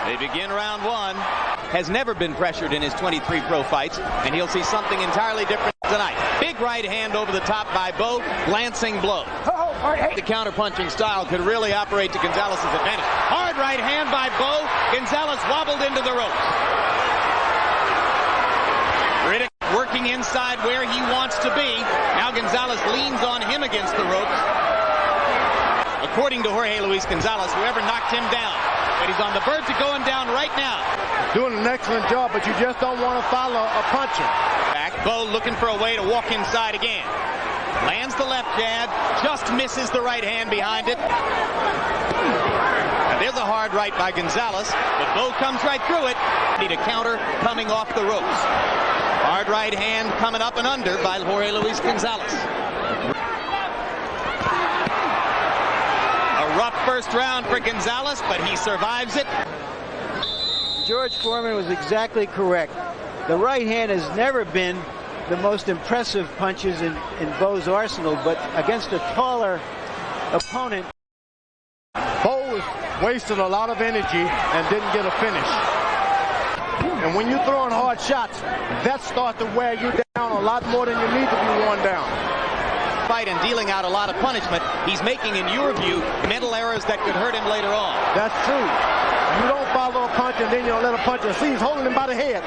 They begin round one. Has never been pressured in his 23 pro fights, and he'll see something entirely different tonight. Big right hand over the top by Bowe, glancing blow. The counter-punching style could really operate to Gonzalez' advantage. Hard right hand by Bowe. Gonzalez wobbled into the ropes. Riddick working inside where he wants to be. Now Gonzalez leans on him against the ropes. According to Jorge Luis Gonzalez, whoever knocked him down. But he's on the verge of going down right now. Doing an excellent job, but you just don't want to follow a puncher. Back, Bowe looking for a way to walk inside again. Lands the left jab, just misses the right hand behind it. Now there's a hard right by Gonzalez, but Bowe comes right through it. Need a counter coming off the ropes. Hard right hand coming up and under by Jorge Luis Gonzalez. A rough first round for Gonzalez, but he survives it. George Foreman was exactly correct. The right hand has never been the most impressive punches in Bowe's arsenal, but against a taller opponent. Bowe was wasting a lot of energy and didn't get a finish. And when you're throwing hard shots, that starts to wear you down a lot more than you need to be worn down. Fight and dealing out a lot of punishment. He's making, in your view, mental errors that could hurt him later on. That's true. You don't follow a punch and then you don't let a puncher. See, he's holding him by the head.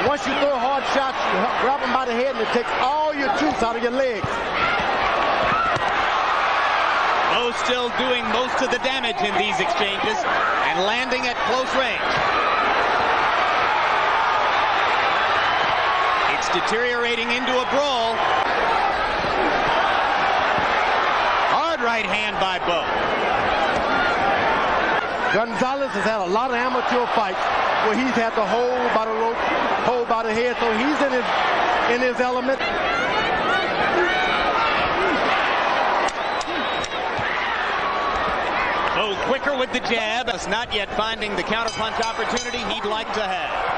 Once you throw hard shots, you grab him by the head and it takes all your juice out of your legs. Bowe still doing most of the damage in these exchanges and landing at close range. It's deteriorating into a brawl. Hard right hand by Bowe. Gonzalez has had a lot of amateur fights where he's had to hold by the rope, hold by the head, so he's in his element. Bowe quicker with the jab. It's not yet finding the counterpunch opportunity he'd like to have.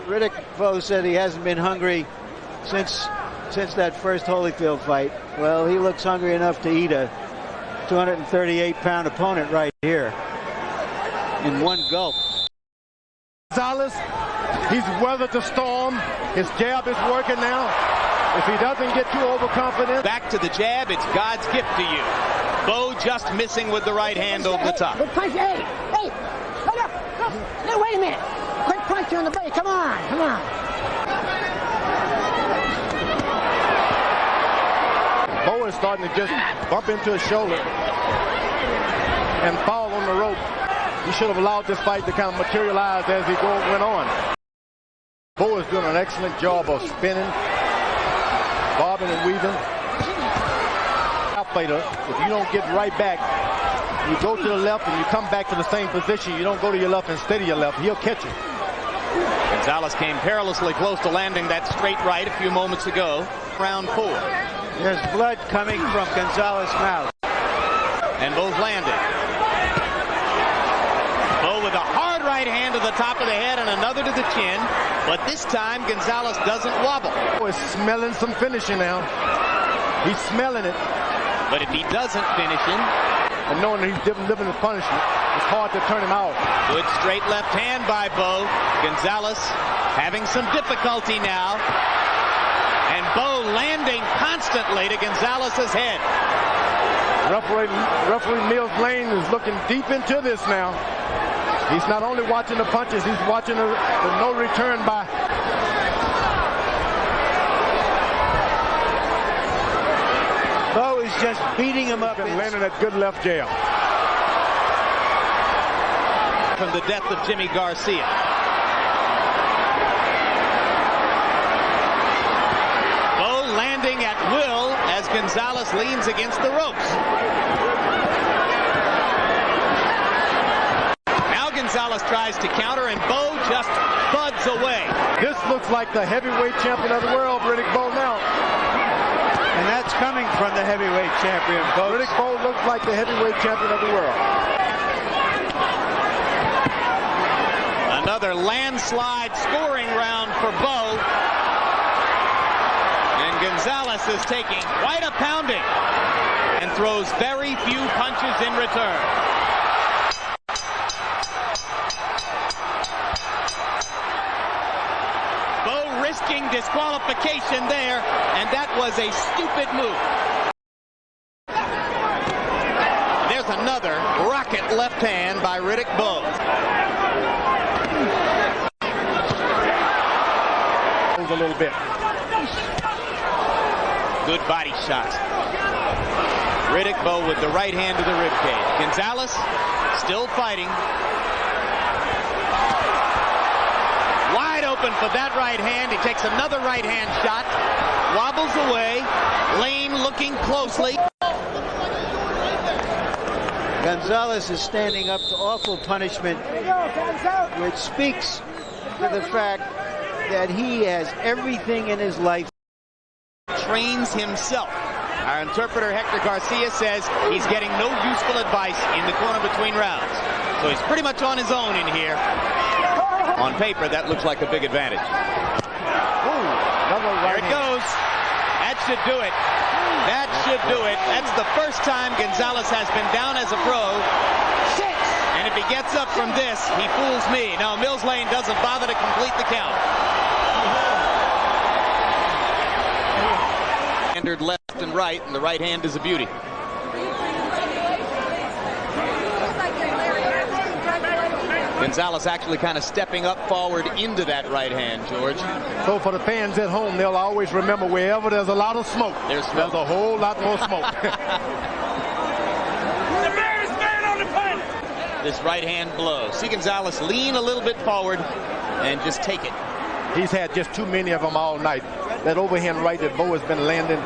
Riddick Bowe said he hasn't been hungry since that first Holyfield fight. Well, he looks hungry enough to eat a 238-pound opponent right here in one gulp. Gonzalez, he's weathered the storm. His jab is working now. If he doesn't get too overconfident. Back to the jab, it's God's gift to you. Bowe just missing with the right hand over the top. Good punch, hey, wait up, no, wait a minute. Quick punch on the blade, come on. Bowe is starting to just bump into his shoulder and fall on the rope. He should have allowed this fight to kind of materialize as he went on. Bowe is doing an excellent job of spinning, bobbing and weaving. Fighter, if you don't get right back, you go to the left and you come back to the same position. You don't go to your left and steady your left. He'll catch you. Gonzalez came perilously close to landing that straight right a few moments ago. Round 4. There's blood coming from Gonzalez's mouth. And both landed. Bowe with a hard right hand to the top of the head and another to the chin. But this time, Gonzalez doesn't wobble. Bowe is smelling some finishing now. He's smelling it. But if he doesn't finish him, and knowing that he's living his punishment, it's hard to turn him out. Good straight left hand by Bowe. Gonzalez having some difficulty now. And Bowe landing constantly to Gonzalez's head. Referee Mills Lane is looking deep into this now. He's not only watching the punches, he's watching the no return by. Bowe is just beating him up. And landing that good left jab. From the death of Jimmy Garcia. Bowe landing at will as Gonzalez leans against the ropes. Now Gonzalez tries to counter and Bowe just thuds away. This looks like the heavyweight champion of the world, Riddick Bowe now. And that's coming from the heavyweight champion, folks. Riddick Bowe looks like the heavyweight champion of the world. Another landslide scoring round for Bowe. And Gonzalez is taking quite a pounding and throws very few punches in return. disqualification there, and that was a stupid move. There's another rocket left hand by Riddick Bowe. A little bit. Good body shot. Riddick Bowe with the right hand to the ribcage. Gonzalez still fighting. Wide open for that right hand. He takes another right hand shot. Wobbles away. Lane looking closely. Gonzalez is standing up to awful punishment, which speaks to the fact that he has everything in his life. Trains himself. Our interpreter Hector Garcia says he's getting no useful advice in the corner between rounds. So he's pretty much on his own in here. On paper, that looks like a big advantage. There it goes. That should do it. That should do it. That's the first time Gonzalez has been down as a pro. And if he gets up from this, he fools me. Now, Mills Lane doesn't bother to complete the count. Standard left and right, and the right hand is a beauty. Gonzalez actually kind of stepping up forward into that right hand, George. So for the fans at home, they'll always remember wherever there's a lot of smoke, there's a whole lot more smoke. The baddest man on the planet. This right hand blow. See Gonzalez lean a little bit forward and just take it. He's had just too many of them all night. That overhand right that Bowe has been landing.